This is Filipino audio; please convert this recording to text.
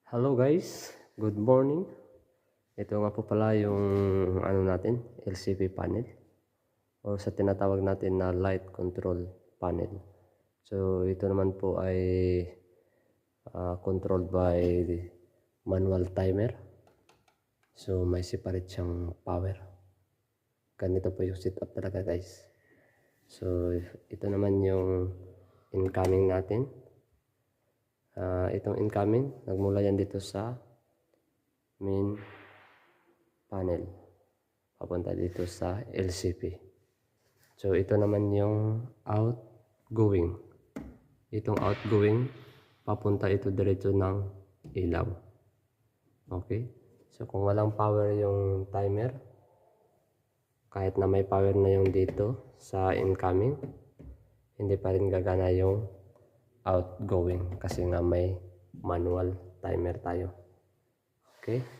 Hello guys, good morning. Ito nga po pala yung natin, LCP panel or sa tinatawag natin na light control panel. So ito naman po ay controlled by the manual timer. So may separate siyang power. Ganito po yung setup talaga guys. So ito naman yung incoming natin. Itong incoming, nagmula yan dito sa main panel papunta dito sa LCP. So ito naman yung outgoing. Itong outgoing papunta ito diretso ng ilaw. Okay, so kung walang power yung timer, kahit na may power na yung dito sa incoming, hindi pa rin gagana yung outgoing kasi nga may manual timer tayo. Okay.